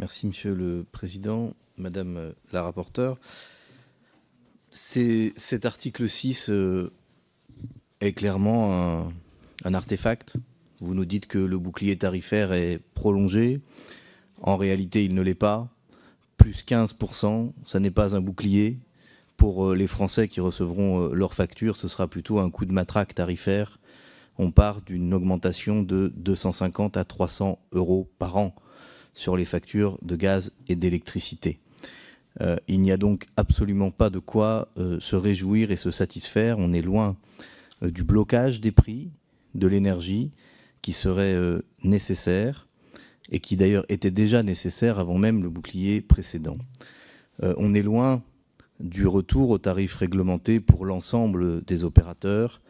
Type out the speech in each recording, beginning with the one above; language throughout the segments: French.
Merci Monsieur le Président, Madame la rapporteure. Cet article 6 est clairement un artefact. Vous nous dites que le bouclier tarifaire est prolongé. En réalité, il ne l'est pas. Plus 15%, ça n'est pas un bouclier. Pour les Français qui recevront leurs factures, ce sera plutôt un coup de matraque tarifaire. On part d'une augmentation de 250 à 300 € par an sur les factures de gaz et d'électricité. Il n'y a donc absolument pas de quoi se réjouir et se satisfaire. On est loin du blocage des prix de l'énergie qui serait nécessaire et qui d'ailleurs était déjà nécessaire avant même le bouclier précédent. On est loin du retour aux tarifs réglementés pour l'ensemble des opérateurs,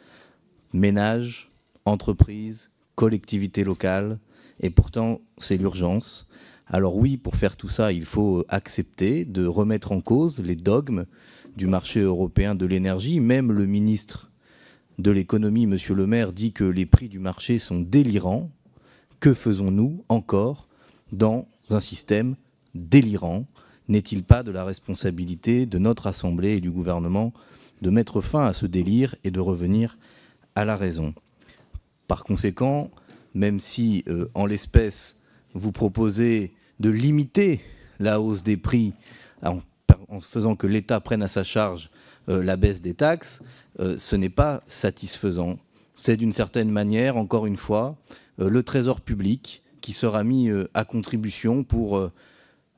ménages, entreprises, collectivités locales, et pourtant c'est l'urgence. Alors oui, pour faire tout ça, il faut accepter de remettre en cause les dogmes du marché européen de l'énergie. Même le ministre de l'économie, M. Le Maire, dit que les prix du marché sont délirants. Que faisons-nous encore dans un système délirant ? N'est-il pas de la responsabilité de notre Assemblée et du gouvernement de mettre fin à ce délire et de revenir à la raison ? Par conséquent, même si, en l'espèce, vous proposez de limiter la hausse des prix en faisant que l'État prenne à sa charge la baisse des taxes, ce n'est pas satisfaisant. C'est d'une certaine manière, encore une fois, le trésor public qui sera mis à contribution pour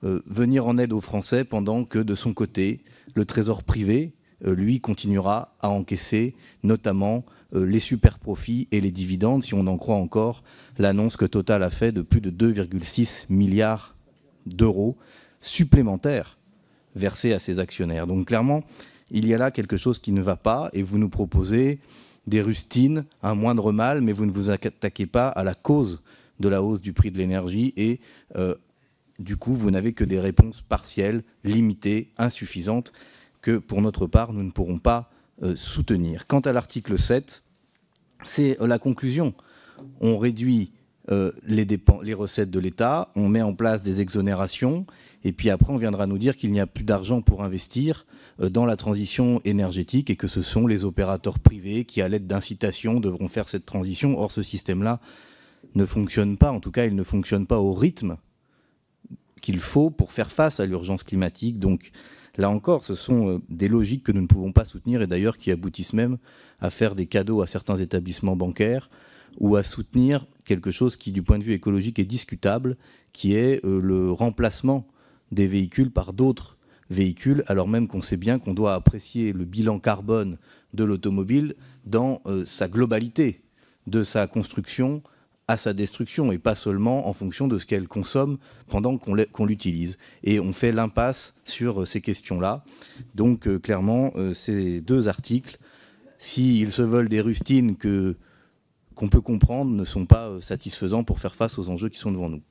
venir en aide aux Français pendant que, de son côté, le trésor privé, lui, continuera à encaisser notamment les super profits et les dividendes, si on en croit encore l'annonce que Total a fait de plus de 2,6 milliards d'euros supplémentaires versés à ses actionnaires. Donc clairement, il y a là quelque chose qui ne va pas et vous nous proposez des rustines, un moindre mal, mais vous ne vous attaquez pas à la cause de la hausse du prix de l'énergie et du coup, vous n'avez que des réponses partielles, limitées, insuffisantes, que pour notre part, nous ne pourrons pas soutenir. Quant à l'article 7, c'est la conclusion. On réduit les recettes de l'État, on met en place des exonérations, et puis après on viendra nous dire qu'il n'y a plus d'argent pour investir dans la transition énergétique et que ce sont les opérateurs privés qui, à l'aide d'incitations, devront faire cette transition. Or, ce système-là ne fonctionne pas, en tout cas, il ne fonctionne pas au rythme qu'il faut pour faire face à l'urgence climatique. Donc, là encore, ce sont des logiques que nous ne pouvons pas soutenir et d'ailleurs qui aboutissent même à faire des cadeaux à certains établissements bancaires ou à soutenir quelque chose qui, du point de vue écologique, est discutable, qui est le remplacement des véhicules par d'autres véhicules, alors même qu'on sait bien qu'on doit apprécier le bilan carbone de l'automobile dans sa globalité, de sa construction à sa destruction, et pas seulement en fonction de ce qu'elle consomme pendant qu'on l'utilise. Et on fait l'impasse sur ces questions-là. Donc clairement, ces deux articles, s'ils se veulent des rustines qu'on peut comprendre, ne sont pas satisfaisants pour faire face aux enjeux qui sont devant nous.